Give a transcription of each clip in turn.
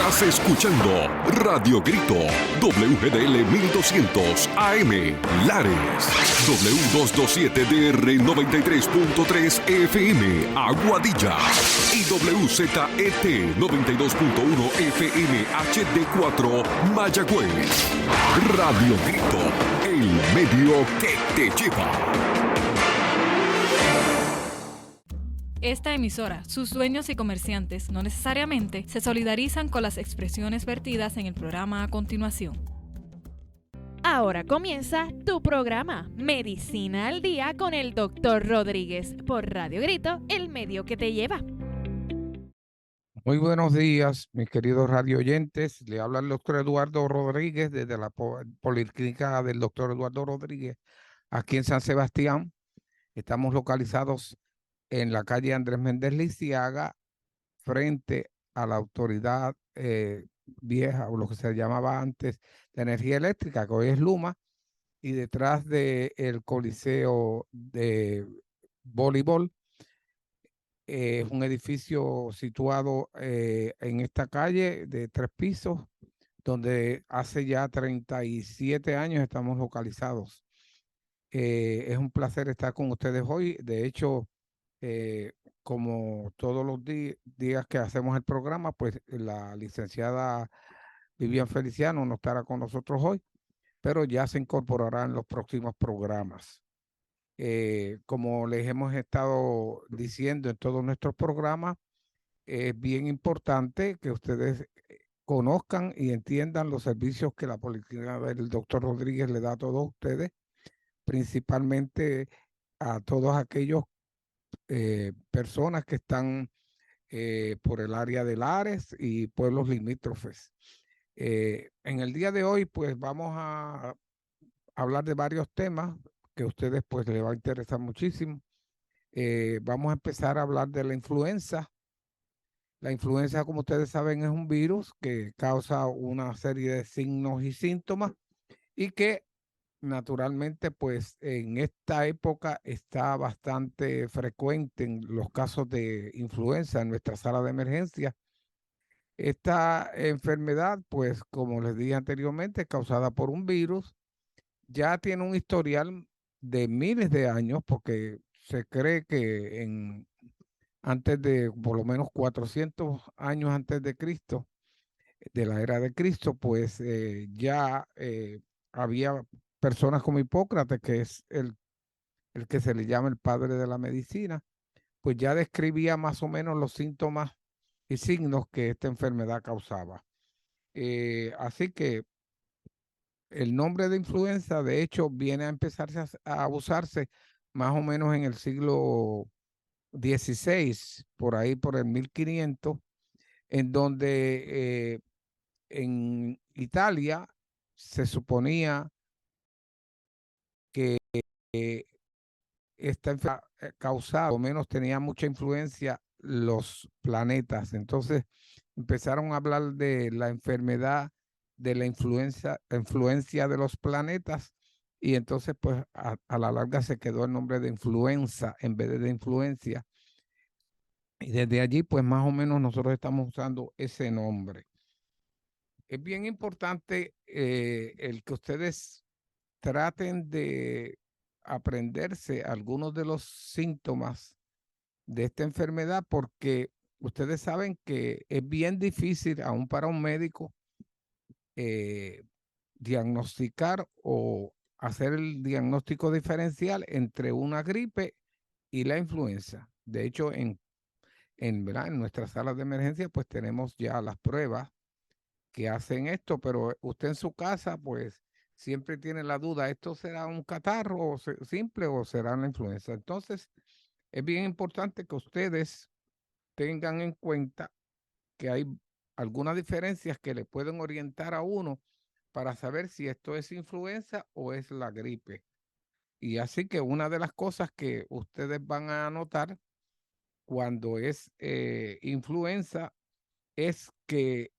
Estás escuchando Radio Grito, WGDL 1200 AM, Lares, W227DR 93.3 FM, Aguadilla, y WZET 92.1 FM HD4, Mayagüez. Radio Grito, el medio que te lleva. Esta emisora, sus dueños y comerciantes no necesariamente se solidarizan con las expresiones vertidas en el programa a continuación. Ahora comienza tu programa Medicina al Día con el Dr. Rodríguez por Radio Grito, el medio que te lleva. Muy buenos días, mis queridos radio oyentes. Le habla el doctor Eduardo Rodríguez desde la Policlínica del doctor Eduardo Rodríguez, aquí en San Sebastián. Estamos localizados en la calle Andrés Méndez Lisiaga, frente a la autoridad vieja, o lo que se llamaba antes de energía eléctrica, que hoy es Luma, y detrás del Coliseo de voleibol. Es un edificio situado en esta calle de 3 pisos, donde hace ya 37 años estamos localizados. Es un placer estar con ustedes hoy. De hecho, como todos los días que hacemos el programa, pues la licenciada Vivian Feliciano no estará con nosotros hoy, pero ya se incorporará en los próximos programas. Como les hemos estado diciendo en todos nuestros programas, es bien importante que ustedes conozcan y entiendan los servicios que la Policlínica del doctor Rodríguez le da a todos ustedes, principalmente a todos aquellos personas que están por el área de Lares y pueblos limítrofes. En el día de hoy, pues vamos a hablar de varios temas que a ustedes pues les va a interesar muchísimo. Vamos a empezar a hablar de la influenza. La influenza, como ustedes saben, es un virus que causa una serie de signos y síntomas y que naturalmente, pues en esta época está bastante frecuente en los casos de influenza en nuestra sala de emergencia. Esta enfermedad, pues como les dije anteriormente, es causada por un virus. Ya tiene un historial de miles de años, porque se cree que antes de por lo menos 400 años antes de Cristo, de la era de Cristo, pues ya había personas como Hipócrates, que es el que se le llama el padre de la medicina, pues ya describía más o menos los síntomas y signos que esta enfermedad causaba. Así que el nombre de influenza, de hecho, viene a empezarse a usarse más o menos en el siglo XVI, por ahí por el 1500, en donde en Italia se suponía que esta enfermedad causaba, o menos tenía mucha influencia los planetas. Entonces empezaron a hablar de la enfermedad de la influencia de los planetas, y entonces pues a la larga se quedó el nombre de influenza en vez de influencia. Y desde allí pues más o menos nosotros estamos usando ese nombre. Es bien importante el que ustedes traten de aprenderse algunos de los síntomas de esta enfermedad, porque ustedes saben que es bien difícil, aún para un médico, diagnosticar o hacer el diagnóstico diferencial entre una gripe y la influenza. De hecho, ¿verdad? En nuestras salas de emergencia, pues tenemos ya las pruebas que hacen esto, pero usted en su casa, pues siempre tiene la duda, ¿esto será un catarro simple o será una influenza? Entonces, es bien importante que ustedes tengan en cuenta que hay algunas diferencias que le pueden orientar a uno para saber si esto es influenza o es la gripe. Y así que una de las cosas que ustedes van a notar cuando es influenza es que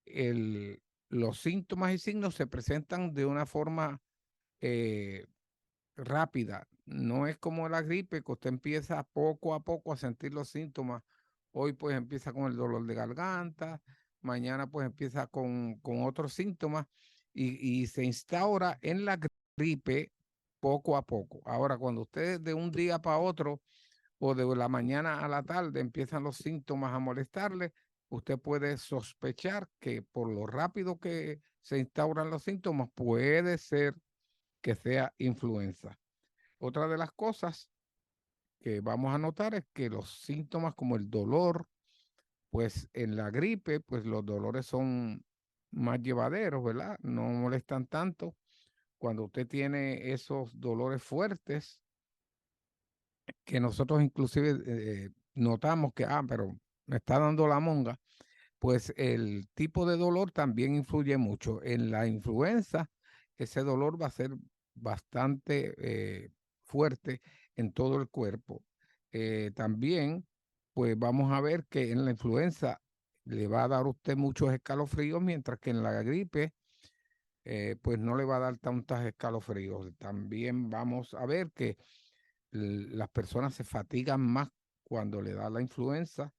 los síntomas y signos se presentan de una forma rápida. No es como la gripe, que usted empieza poco a poco a sentir los síntomas. Hoy pues empieza con el dolor de garganta, mañana pues empieza con otros síntomas y se instaura en la gripe poco a poco. Ahora, cuando usted de un día para otro o de la mañana a la tarde empiezan los síntomas a molestarle, usted puede sospechar que por lo rápido que se instauran los síntomas, puede ser que sea influenza. Otra de las cosas que vamos a notar es que los síntomas como el dolor, pues en la gripe, pues los dolores son más llevaderos, ¿verdad? No molestan tanto. Cuando usted tiene esos dolores fuertes, que nosotros inclusive notamos que, pero me está dando la monga, pues el tipo de dolor también influye mucho. En la influenza, ese dolor va a ser bastante fuerte en todo el cuerpo. También, pues vamos a ver que en la influenza le va a dar a usted muchos escalofríos, mientras que en la gripe, pues no le va a dar tantos escalofríos. También vamos a ver que las personas se fatigan más cuando le da la influenza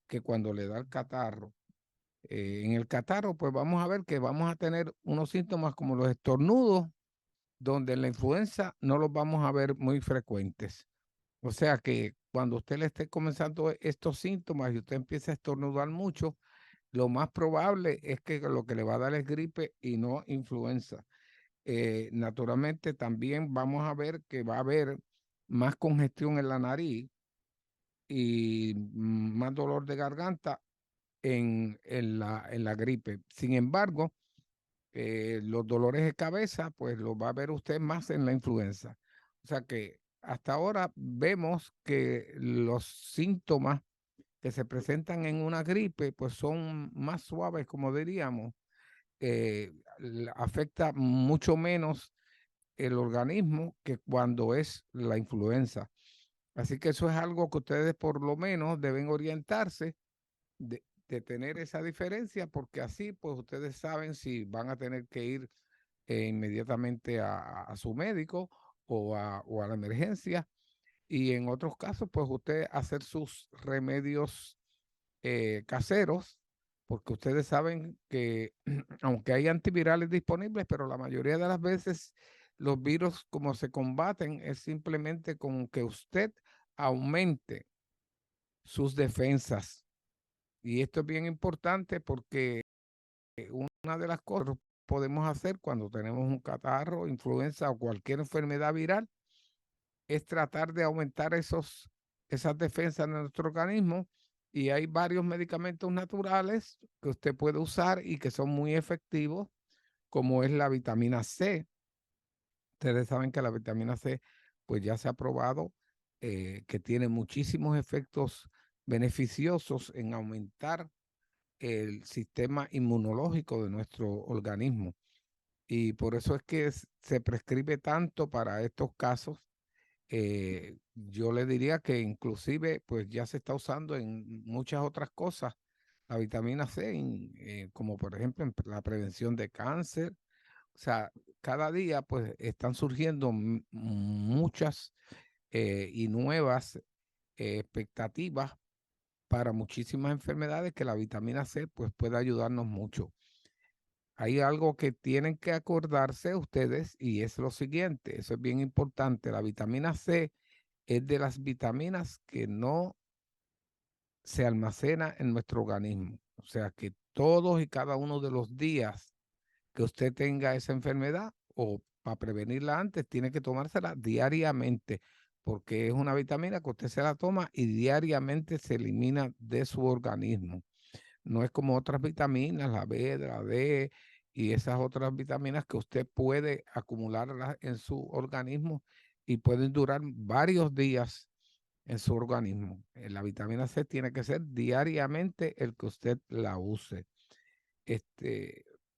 que cuando le da el catarro. En el catarro, pues vamos a ver que vamos a tener unos síntomas como los estornudos, donde en la influenza no los vamos a ver muy frecuentes. O sea que cuando usted le esté comenzando estos síntomas y usted empieza a estornudar mucho, lo más probable es que lo que le va a dar es gripe y no influenza. Naturalmente también vamos a ver que va a haber más congestión en la nariz y más dolor de garganta en la gripe. Sin embargo, los dolores de cabeza, pues los va a ver usted más en la influenza. O sea que hasta ahora vemos que los síntomas que se presentan en una gripe, pues son más suaves, como diríamos. Afecta mucho menos el organismo que cuando es la influenza. Así que eso es algo que ustedes por lo menos deben orientarse de tener esa diferencia, porque así pues ustedes saben si van a tener que ir inmediatamente a su médico o a la emergencia, y en otros casos pues usted hacer sus remedios caseros, porque ustedes saben que aunque hay antivirales disponibles, pero la mayoría de las veces los virus como se combaten es simplemente con que usted aumente sus defensas. Y esto es bien importante porque una de las cosas que podemos hacer cuando tenemos un catarro, influenza o cualquier enfermedad viral es tratar de aumentar esas defensas de nuestro organismo. Y hay varios medicamentos naturales que usted puede usar y que son muy efectivos, como es la vitamina C. Ustedes saben que la vitamina C, pues ya se ha probado que tiene muchísimos efectos beneficiosos en aumentar el sistema inmunológico de nuestro organismo. Y por eso es que se prescribe tanto para estos casos. Yo le diría que inclusive pues ya se está usando en muchas otras cosas la vitamina C, como por ejemplo en la prevención de cáncer. O sea, cada día pues están surgiendo muchas y nuevas expectativas para muchísimas enfermedades que la vitamina C pues puede ayudarnos mucho. Hay algo que tienen que acordarse ustedes y es lo siguiente, eso es bien importante. La vitamina C es de las vitaminas que no se almacena en nuestro organismo. O sea que todos y cada uno de los días que usted tenga esa enfermedad o para prevenirla antes, tiene que tomársela diariamente, porque es una vitamina que usted se la toma y diariamente se elimina de su organismo. No es como otras vitaminas, la B, la D y esas otras vitaminas que usted puede acumularlas en su organismo y pueden durar varios días en su organismo. La vitamina C tiene que ser diariamente el que usted la use.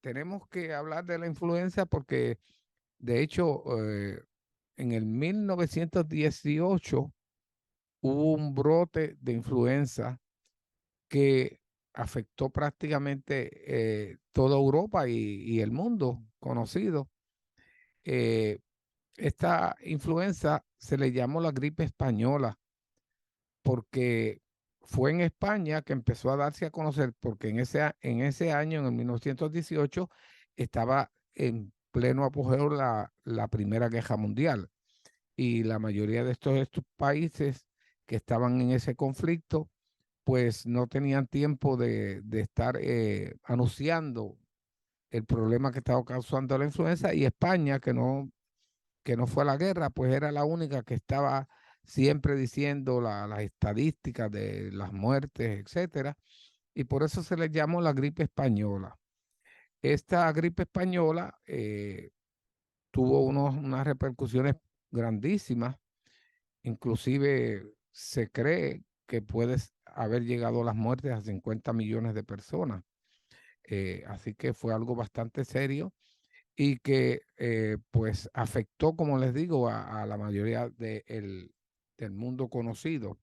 Tenemos que hablar de la influenza porque, de hecho, en el 1918 hubo un brote de influenza que afectó prácticamente toda Europa y el mundo conocido. Eh, Esta influenza se le llamó la gripe española porque fue en España que empezó a darse a conocer, porque en ese año, en el 1918, estaba en pleno apogeo la Primera Guerra Mundial. Y la mayoría de estos países que estaban en ese conflicto, pues no tenían tiempo de estar anunciando el problema que estaba causando la influenza, y España, que no fue a la guerra, pues era la única que estaba siempre diciendo las estadísticas de las muertes, etcétera, y por eso se le llamó la gripe española. Esta gripe española tuvo unas repercusiones grandísimas, inclusive se cree que puede haber llegado a las muertes a 50 millones de personas. Así que fue algo bastante serio y que pues afectó, como les digo, a la mayoría del mundo conocido,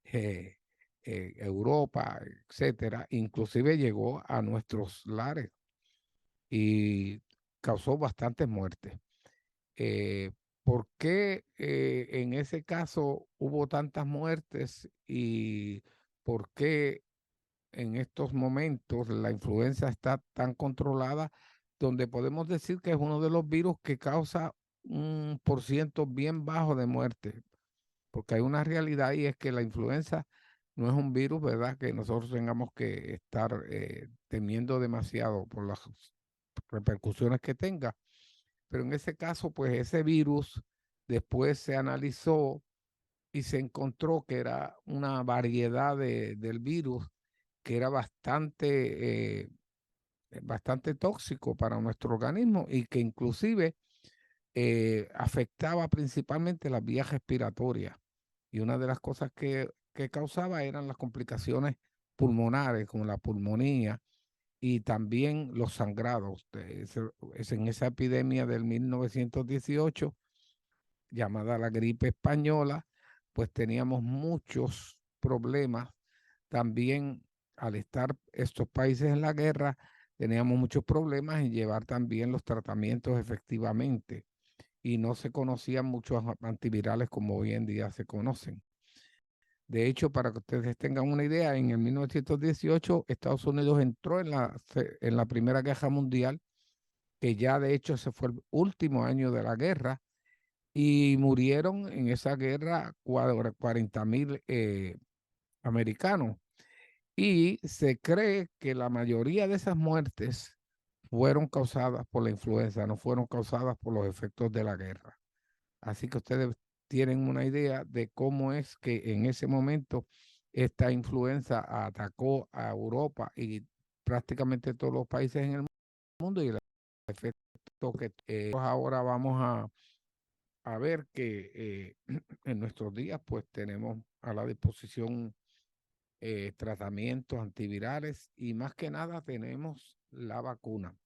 eh, Europa, etcétera. Inclusive llegó a nuestros lares y causó bastantes muertes. Eh, ¿Por qué en ese caso hubo tantas muertes y por qué en estos momentos la influenza está tan controlada, donde podemos decir que es uno de los virus que causa un por ciento bien bajo de muerte? Porque hay una realidad, y es que la influenza no es un virus, ¿verdad?, que nosotros tengamos que estar temiendo demasiado por las repercusiones que tenga. Pero en ese caso, pues ese virus después se analizó y se encontró que era una variedad del virus que era bastante tóxico para nuestro organismo, y que inclusive afectaba principalmente las vías respiratorias. Y una de las cosas que causaba eran las complicaciones pulmonares, como la pulmonía y también los sangrados. En esa epidemia del 1918, llamada la gripe española, pues teníamos muchos problemas. También, al estar estos países en la guerra, teníamos muchos problemas en llevar también los tratamientos efectivamente, y no se conocían muchos antivirales como hoy en día se conocen. De hecho, para que ustedes tengan una idea, en el 1918 Estados Unidos entró en la Primera Guerra Mundial, que ya de hecho ese fue el último año de la guerra, y murieron en esa guerra 40,000 americanos. Y se cree que la mayoría de esas muertes fueron causadas por la influenza, no fueron causadas por los efectos de la guerra. Así que ustedes tienen una idea de cómo es que en ese momento esta influenza atacó a Europa y prácticamente todos los países en el mundo, y el efecto que ahora vamos a ver que en nuestros días pues tenemos a la disposición tratamientos antivirales, y más que nada tenemos la vacuna.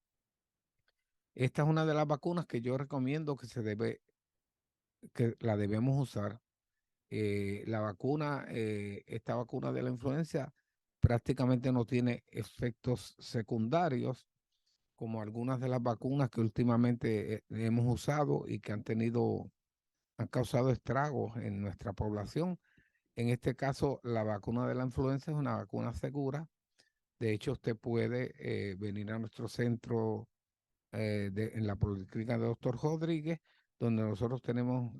Esta es una de las vacunas que yo recomiendo que la debemos usar. La vacuna, esta vacuna de la influenza prácticamente no tiene efectos secundarios como algunas de las vacunas que últimamente hemos usado y que han causado estragos en nuestra población. En este caso, la vacuna de la influenza es una vacuna segura. De hecho, usted puede venir a nuestro centro en la Policlínica de Doctor Rodríguez, donde nosotros tenemos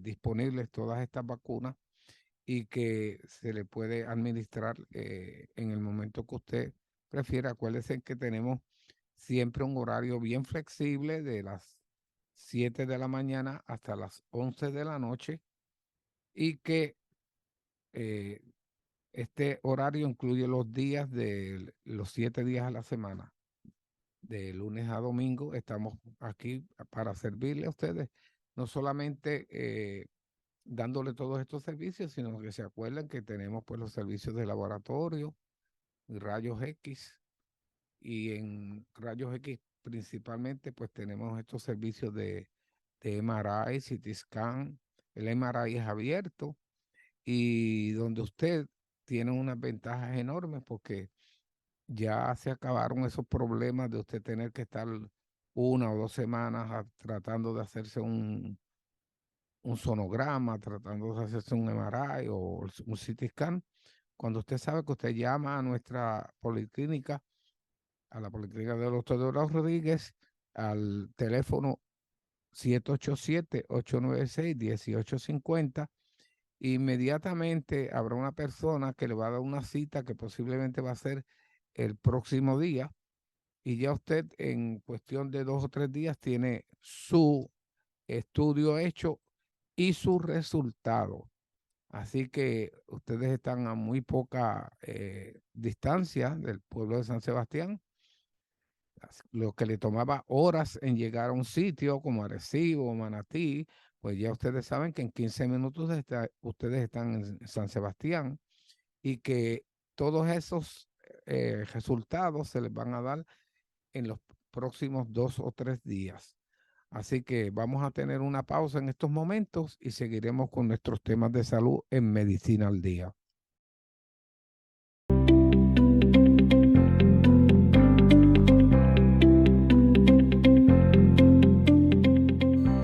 disponibles todas estas vacunas, y que se le puede administrar en el momento que usted prefiera. Acuérdese que tenemos siempre un horario bien flexible, de las 7 de la mañana hasta las 11 de la noche, y que eh, este horario incluye los días de los 7 días a la semana. De lunes a domingo estamos aquí para servirle a ustedes, no solamente dándole todos estos servicios, sino que se acuerden que tenemos pues los servicios de laboratorio, rayos X, y en rayos X principalmente pues tenemos estos servicios de MRI, CT scan. El MRI es abierto, y donde usted tiene unas ventajas enormes, porque ya se acabaron esos problemas de usted tener que estar 1 o 2 semanas tratando de hacerse un sonograma, tratando de hacerse un MRI o un CT scan. cuando usted sabe que usted llama a nuestra policlínica, a la policlínica del doctor Eduardo Rodríguez, al teléfono 787-896-1850, inmediatamente habrá una persona que le va a dar una cita que posiblemente va a ser el próximo día, y ya usted en cuestión de 2 o 3 días tiene su estudio hecho y su resultado. Así que ustedes están a muy poca distancia del pueblo de San Sebastián. Lo que le tomaba horas en llegar a un sitio como Arecibo o Manatí, pues ya ustedes saben que en 15 minutos ustedes están en San Sebastián, y que todos esos resultados se les van a dar en los próximos 2 o 3 días. Así que vamos a tener una pausa en estos momentos y seguiremos con nuestros temas de salud en Medicina al Día.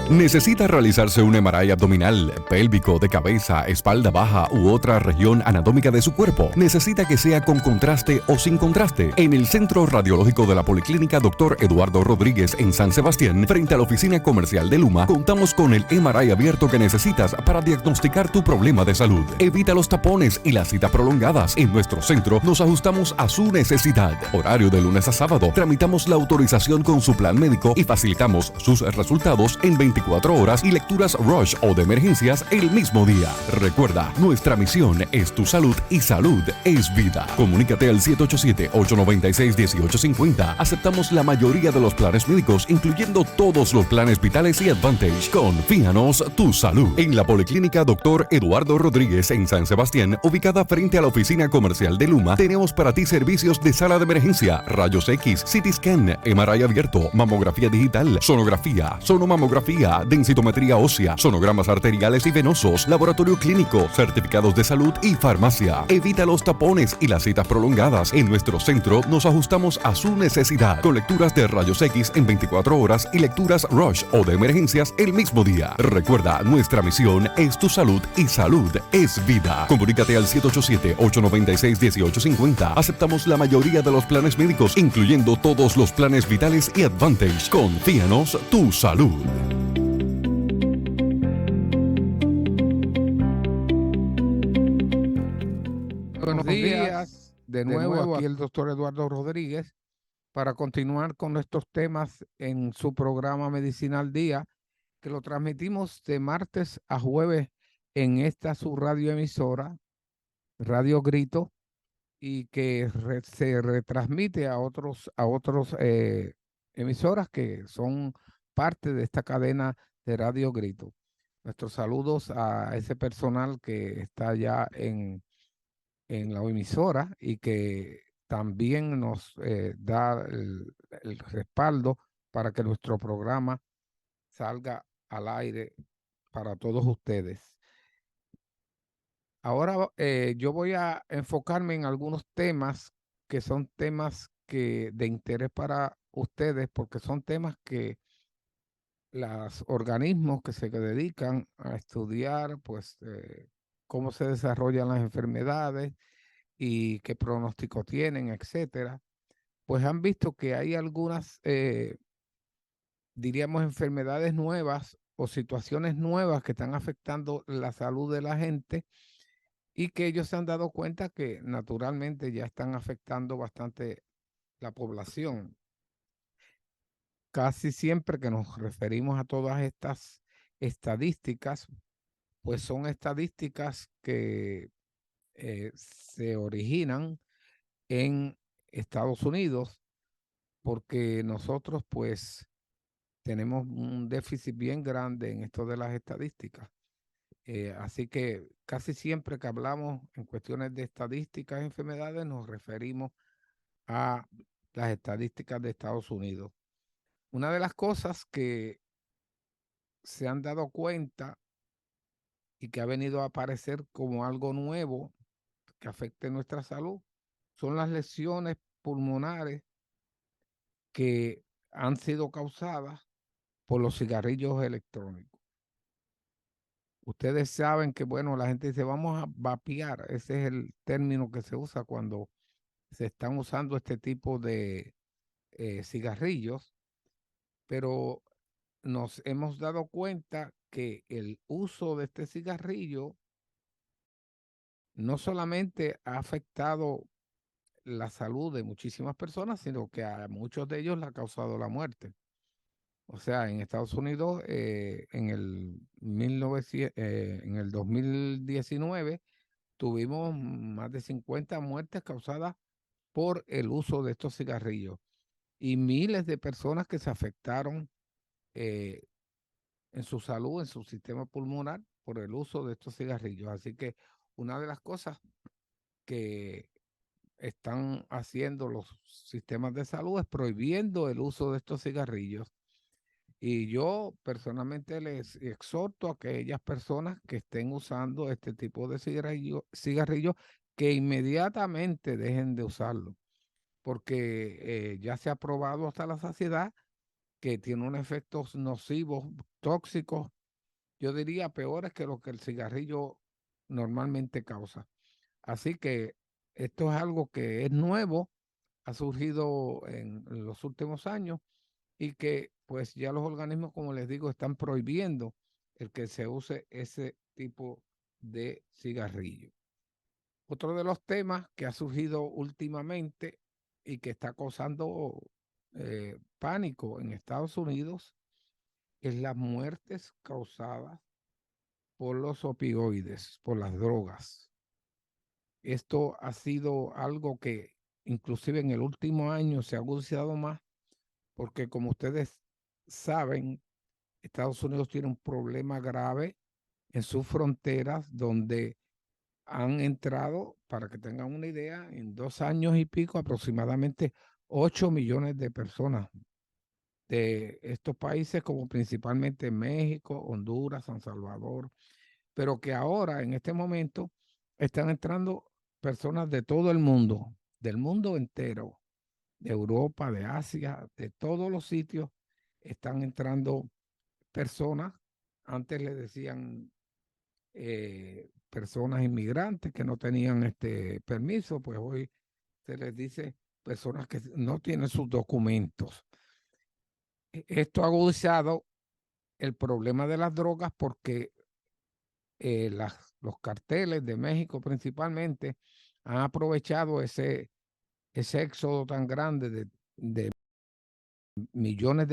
¿Necesita realizarse un MRI abdominal, pélvico, de cabeza, espalda baja u otra región anatómica de su cuerpo? ¿Necesita que sea con contraste o sin contraste? En el Centro Radiológico de la Policlínica Dr. Eduardo Rodríguez en San Sebastián, frente a la oficina comercial de Luma, contamos con el MRI abierto que necesitas para diagnosticar tu problema de salud. Evita los tapones y las citas prolongadas. En nuestro centro nos ajustamos a su necesidad. Horario de lunes a sábado. Tramitamos la autorización con su plan médico y facilitamos sus resultados en 24 horas y lecturas rush o de emergencias el mismo día. Recuerda, nuestra misión es tu salud y salud es vida. Comunícate al 787-896-1850. Aceptamos la mayoría de los planes médicos, incluyendo todos los planes vitales y Advantage. Confíanos tu salud. En la Policlínica Dr. Eduardo Rodríguez en San Sebastián, ubicada frente a la oficina comercial de Luma, tenemos para ti servicios de sala de emergencia, rayos X, CT scan, MRI abierto, mamografía digital, sonografía, sonomamografía, densitometría ósea, sonogramas arteriales y venosos, laboratorio clínico, certificados de salud y farmacia. Evita los tapones y las citas prolongadas. En nuestro centro nos ajustamos a su necesidad, con lecturas de rayos X en 24 horas y lecturas rush o de emergencias el mismo día. Recuerda, nuestra misión es tu salud y salud es vida. Comunícate al 787-896-1850. Aceptamos la mayoría de los planes médicos, incluyendo todos los planes vitales y Advantage. Confíanos tu salud. Buenos días, de nuevo aquí el doctor Eduardo Rodríguez para continuar con nuestros temas en su programa Medicina al Día, que lo transmitimos de martes a jueves en esta su radioemisora, Radio Grito, y que se retransmite a otros emisoras que son parte de esta cadena de Radio Grito. Nuestros saludos a ese personal que está ya en la emisora y que también nos da el respaldo para que nuestro programa salga al aire para todos ustedes. Ahora yo voy a enfocarme en algunos temas que son temas de interés para ustedes, porque son temas que los organismos que se dedican a estudiar, pues, cómo se desarrollan las enfermedades y qué pronóstico tienen, etcétera, pues han visto que hay algunas, diríamos, enfermedades nuevas o situaciones nuevas que están afectando la salud de la gente, y que ellos se han dado cuenta que naturalmente ya están afectando bastante la población. Casi siempre que nos referimos a todas estas estadísticas, pues son estadísticas que se originan en Estados Unidos, porque nosotros pues tenemos un déficit bien grande en esto de las estadísticas. Así que casi siempre que hablamos en cuestiones de estadísticas y enfermedades nos referimos a las estadísticas de Estados Unidos. Una de las cosas que se han dado cuenta y que ha venido a aparecer como algo nuevo que afecte nuestra salud son las lesiones pulmonares que han sido causadas por los cigarrillos electrónicos. Ustedes saben que, bueno, la gente dice, vamos a vapear. Ese es el término que se usa cuando se están usando este tipo de cigarrillos, pero nos hemos dado cuenta que el uso de este cigarrillo no solamente ha afectado la salud de muchísimas personas, sino que a muchos de ellos le ha causado la muerte. O sea, en Estados Unidos, en el 1900, en el 2019, tuvimos más de 50 muertes causadas por el uso de estos cigarrillos y miles de personas que se afectaron eh, en su salud, en su sistema pulmonar, por el uso de estos cigarrillos. Así que una de las cosas que están haciendo los sistemas de salud es prohibiendo el uso de estos cigarrillos. Y yo personalmente les exhorto a aquellas personas que estén usando este tipo de cigarrillos que inmediatamente dejen de usarlo, porque ya se ha probado hasta la saciedad que tiene unos efectos nocivos, tóxicos, yo diría peores que lo que el cigarrillo normalmente causa. Así que esto es algo que es nuevo, ha surgido en los últimos años y que pues ya los organismos, como les digo, están prohibiendo el que se use ese tipo de cigarrillo. Otro de los temas que ha surgido últimamente y que está causando pánico en Estados Unidos es las muertes causadas por los opioides, por las drogas. Esto ha sido algo que inclusive en el último año se ha agudizado más porque como ustedes saben, Estados Unidos tiene un problema grave en sus fronteras donde han entrado, para que tengan una idea, en 2 años y pico aproximadamente 8 millones de personas de estos países como principalmente México, Honduras, San Salvador, pero que ahora en este momento están entrando personas de todo el mundo, del mundo entero, de Europa, de Asia, de todos los sitios, están entrando personas. Antes le decían personas inmigrantes que no tenían este permiso, pues hoy se les dice personas que no tienen sus documentos. Esto ha agudizado el problema de las drogas porque los carteles de México principalmente han aprovechado ese éxodo tan grande de millones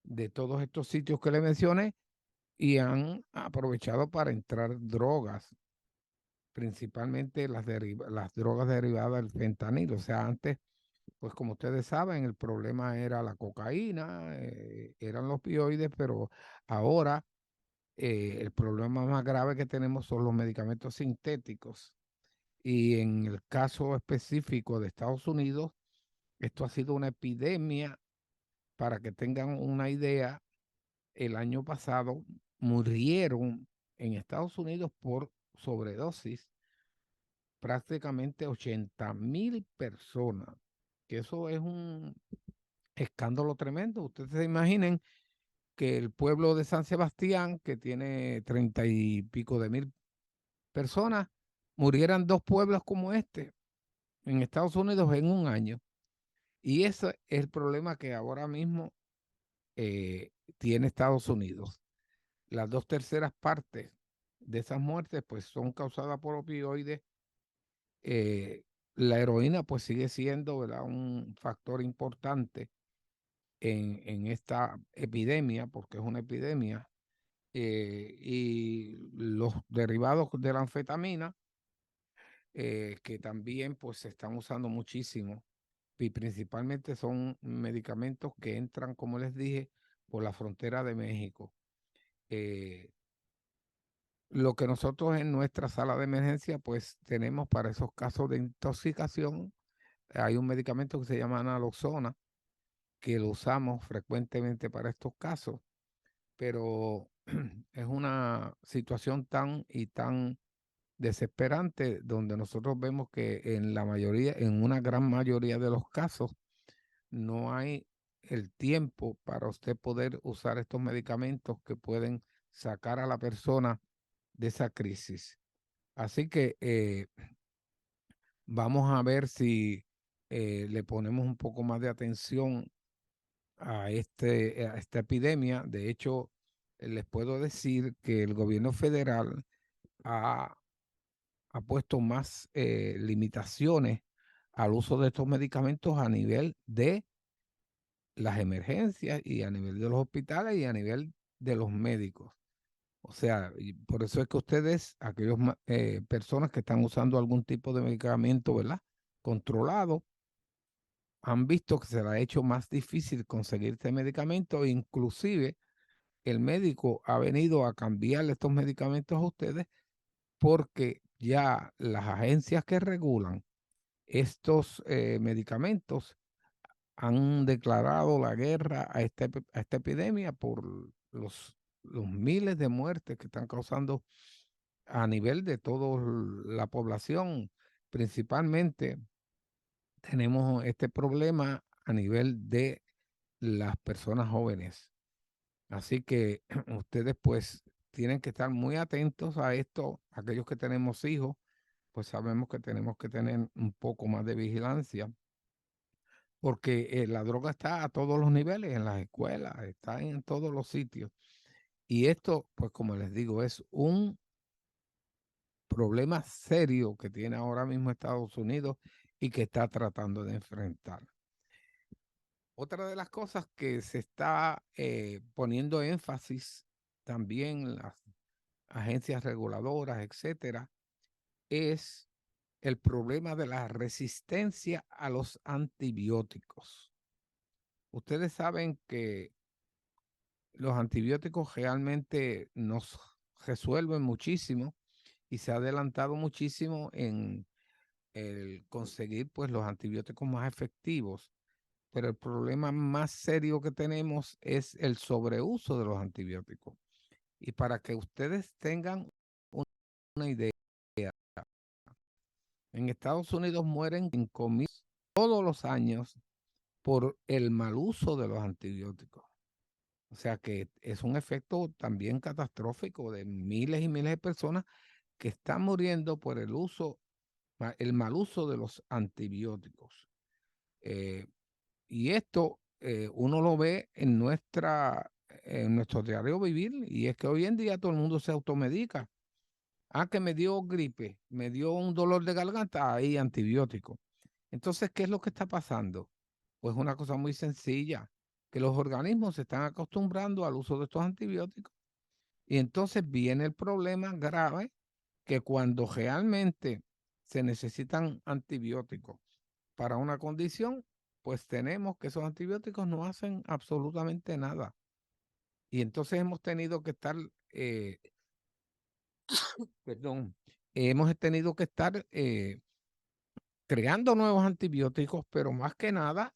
de todos estos sitios que le mencioné y han aprovechado para entrar drogas, principalmente las drogas derivadas del fentanilo. O sea, antes, pues como ustedes saben, el problema era la cocaína, eran los opioides, pero ahora el problema más grave que tenemos son los medicamentos sintéticos. Y en el caso específico de Estados Unidos, esto ha sido una epidemia. Para que tengan una idea, el año pasado murieron en Estados Unidos por sobredosis prácticamente 80,000 personas, que eso es un escándalo tremendo. Ustedes se imaginen que el pueblo de San Sebastián, que tiene 30 y pico de mil personas, murieran 2 pueblos como este en Estados Unidos en un año. Y ese es el problema que ahora mismo tiene Estados Unidos. Las 2/3 partes de esas muertes pues son causadas por opioides. La heroína pues sigue siendo, ¿verdad?, un factor importante en esta epidemia, porque es una epidemia, y los derivados de la anfetamina, que también pues se están usando muchísimo, y principalmente son medicamentos que entran, como les dije, por la frontera de México. Eh, lo que nosotros en nuestra sala de emergencia pues tenemos para esos casos de intoxicación, hay un medicamento que se llama naloxona, que lo usamos frecuentemente para estos casos, pero es una situación tan y tan desesperante donde nosotros vemos que en la mayoría, en una gran mayoría de los casos, no hay el tiempo para usted poder usar estos medicamentos que pueden sacar a la persona de esa crisis. Así que vamos a ver si le ponemos un poco más de atención a esta epidemia. De hecho, les puedo decir que el gobierno federal ha, ha puesto más limitaciones al uso de estos medicamentos a nivel de las emergencias y a nivel de los hospitales y a nivel de los médicos. O sea, y por eso es que ustedes, aquellas personas que están usando algún tipo de medicamento, ¿verdad? Controlado, han visto que se les ha hecho más difícil conseguir este medicamento. Inclusive el médico ha venido a cambiarle estos medicamentos a ustedes porque ya las agencias que regulan estos medicamentos han declarado la guerra a esta epidemia por los miles de muertes que están causando a nivel de toda la población. Principalmente tenemos este problema a nivel de las personas jóvenes. Así que ustedes pues tienen que estar muy atentos a esto. Aquellos que tenemos hijos, pues sabemos que tenemos que tener un poco más de vigilancia porque la droga está a todos los niveles, en las escuelas, está en todos los sitios. Y esto, pues como les digo, es un problema serio que tiene ahora mismo Estados Unidos y que está tratando de enfrentar. Otra de las cosas que se está poniendo énfasis también las agencias reguladoras, etcétera, es el problema de la resistencia a los antibióticos. Ustedes saben que los antibióticos realmente nos resuelven muchísimo y se ha adelantado muchísimo en el conseguir pues los antibióticos más efectivos, pero el problema más serio que tenemos es el sobreuso de los antibióticos. Y para que ustedes tengan una idea, en Estados Unidos mueren 5,000 todos los años por el mal uso de los antibióticos. O sea que es un efecto también catastrófico de miles y miles de personas que están muriendo por el mal uso de los antibióticos. Y esto uno lo ve en nuestro diario vivir, y es que hoy en día todo el mundo se automedica. Ah, que me dio gripe, me dio un dolor de garganta, ahí antibiótico. Entonces, ¿qué es lo que está pasando? Pues una cosa muy sencilla, que los organismos se están acostumbrando al uso de estos antibióticos y entonces viene el problema grave que cuando realmente se necesitan antibióticos para una condición, pues tenemos que esos antibióticos no hacen absolutamente nada. Y entonces hemos tenido que estar, hemos tenido que estar creando nuevos antibióticos, pero más que nada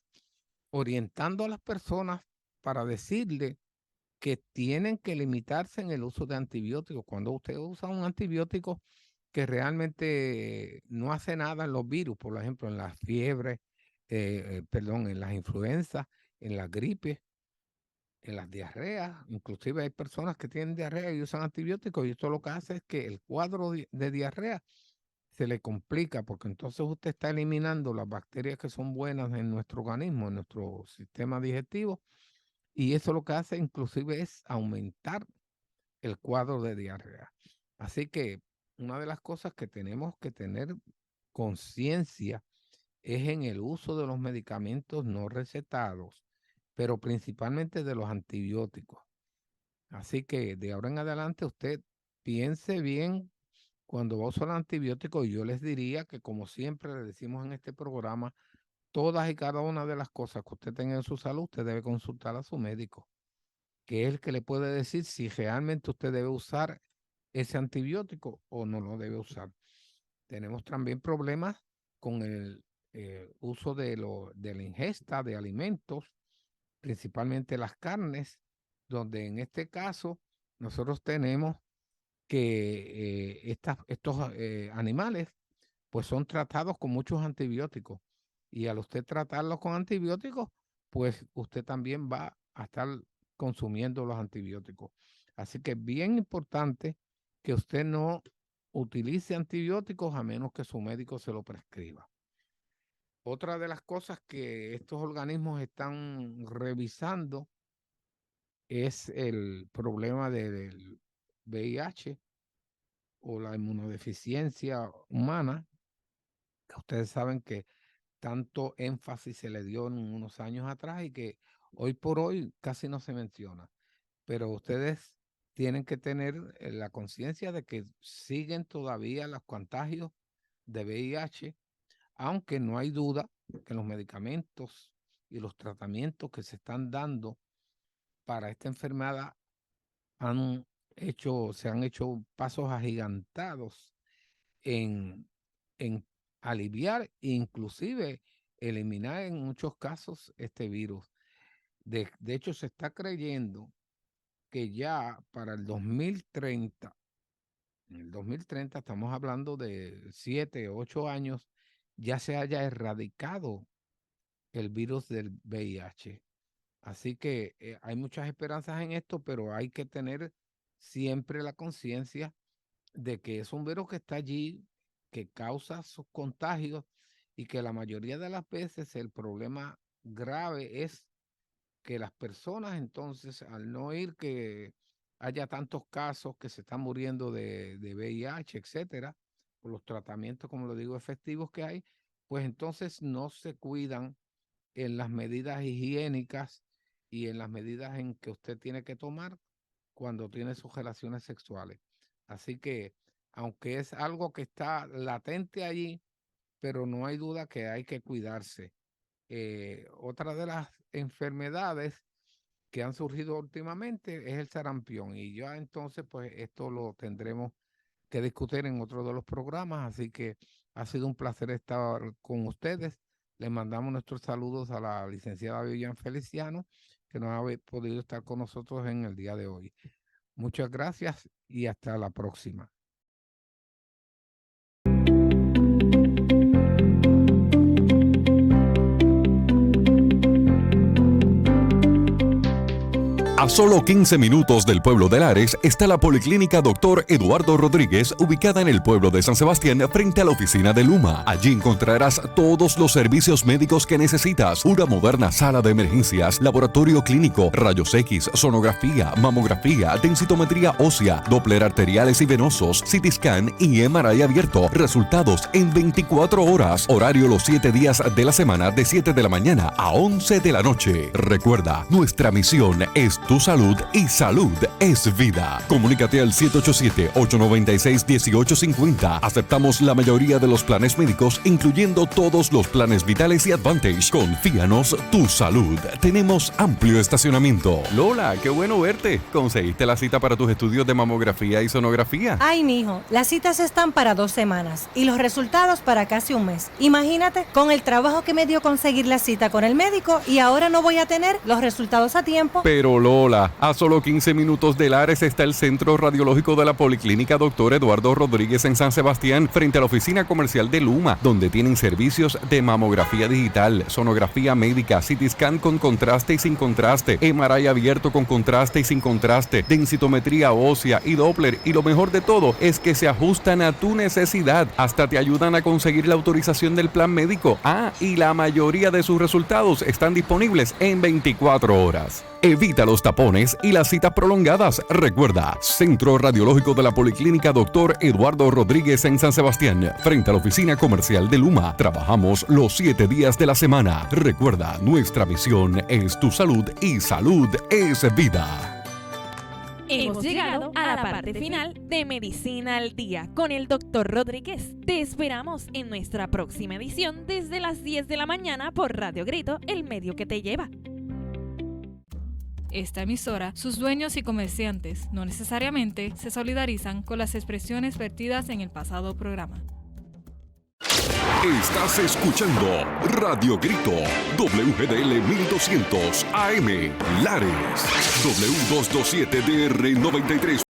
orientando a las personas para decirle que tienen que limitarse en el uso de antibióticos. Cuando usted usa un antibiótico que realmente no hace nada en los virus, por ejemplo, en las fiebres, en las influencias, en las gripes, en las diarreas, inclusive hay personas que tienen diarrea y usan antibióticos y esto lo que hace es que el cuadro de diarrea se le complica porque entonces usted está eliminando las bacterias que son buenas en nuestro organismo, en nuestro sistema digestivo, y eso lo que hace inclusive es aumentar el cuadro de diarrea. Así que una de las cosas que tenemos que tener conciencia es en el uso de los medicamentos no recetados, pero principalmente de los antibióticos. Así que de ahora en adelante usted piense bien cuando va a usar antibióticos. Yo les diría que, como siempre le decimos en este programa, todas y cada una de las cosas que usted tenga en su salud, usted debe consultar a su médico, que es el que le puede decir si realmente usted debe usar ese antibiótico o no lo debe usar. Tenemos también problemas con el uso de la ingesta de alimentos, principalmente las carnes, donde en este caso nosotros tenemos que estos animales pues son tratados con muchos antibióticos, y al usted tratarlos con antibióticos, pues usted también va a estar consumiendo los antibióticos. Así que es bien importante que usted no utilice antibióticos a menos que su médico se lo prescriba. Otra de las cosas que estos organismos están revisando es el problema del VIH o la inmunodeficiencia humana, que ustedes saben que tanto énfasis se le dio en unos años atrás y que hoy por hoy casi no se menciona. Pero ustedes tienen que tener la conciencia de que siguen todavía los contagios de VIH, aunque no hay duda que los medicamentos y los tratamientos que se están dando para esta enfermedad se han hecho pasos agigantados en aliviar e inclusive eliminar en muchos casos este virus. De hecho, se está creyendo que ya para el 2030, en el 2030 estamos hablando de 7, 8 años, ya se haya erradicado el virus del VIH. Así que hay muchas esperanzas en esto, pero hay que tener siempre la conciencia de que es un virus que está allí, que causa sus contagios y que la mayoría de las veces el problema grave es que las personas entonces, al no ir que haya tantos casos que se están muriendo de VIH, etcétera, por los tratamientos, como lo digo, efectivos que hay, pues entonces no se cuidan en las medidas higiénicas y en las medidas en que usted tiene que tomar cuando tiene sus relaciones sexuales. Así que, aunque es algo que está latente allí, pero no hay duda que hay que cuidarse. Otra de las enfermedades que han surgido últimamente es el sarampión, y ya entonces pues esto lo tendremos que discutir en otro de los programas, así que ha sido un placer estar con ustedes. Les mandamos nuestros saludos a la licenciada Vivian Feliciano, que no ha podido estar con nosotros en el día de hoy. Muchas gracias y hasta la próxima. A solo 15 minutos del pueblo de Lares está la Policlínica Dr. Eduardo Rodríguez, ubicada en el pueblo de San Sebastián, frente a la oficina de Luma. Allí encontrarás todos los servicios médicos que necesitas: una moderna sala de emergencias, laboratorio clínico, rayos X, sonografía, mamografía, densitometría ósea, Doppler arteriales y venosos, CT scan y MRI abierto. Resultados en 24 horas. Horario los 7 días de la semana, de 7 de la mañana a 11 de la noche. Recuerda, nuestra misión es tu salud, y salud es vida. Comunícate al 787-896-1850. Aceptamos la mayoría de los planes médicos, incluyendo todos los planes vitales y Advantage. Confíanos tu salud. Tenemos amplio estacionamiento. Lola, qué bueno verte. ¿Conseguiste la cita para tus estudios de mamografía y sonografía? Ay, mijo, las citas están para 2 semanas y los resultados para casi un mes. Imagínate, con el trabajo que me dio conseguir la cita con el médico, y ahora no voy a tener los resultados a tiempo. Pero Lola, a solo 15 minutos de Lares está el Centro Radiológico de la Policlínica Dr. Eduardo Rodríguez en San Sebastián, frente a la oficina comercial de Luma, donde tienen servicios de mamografía digital, sonografía médica, CT scan con contraste y sin contraste, MRI abierto con contraste y sin contraste, densitometría ósea y Doppler, y lo mejor de todo es que se ajustan a tu necesidad. Hasta te ayudan a conseguir la autorización del plan médico. Y la mayoría de sus resultados están disponibles en 24 horas. Evita los tapones y las citas prolongadas. Recuerda, Centro Radiológico de la Policlínica Dr. Eduardo Rodríguez en San Sebastián, frente a la oficina comercial de Luma. Trabajamos los 7 días de la semana. Recuerda, nuestra misión es tu salud, y salud es vida. Hemos llegado a la parte final de Medicina al Día con el Dr. Rodríguez. Te esperamos en nuestra próxima edición desde las 10 de la mañana por Radio Grito, el medio que te lleva. Esta emisora, sus dueños y comerciantes no necesariamente se solidarizan con las expresiones vertidas en el pasado programa. Estás escuchando Radio Grito, WGDL 1200 AM, Lares, W227DR 93.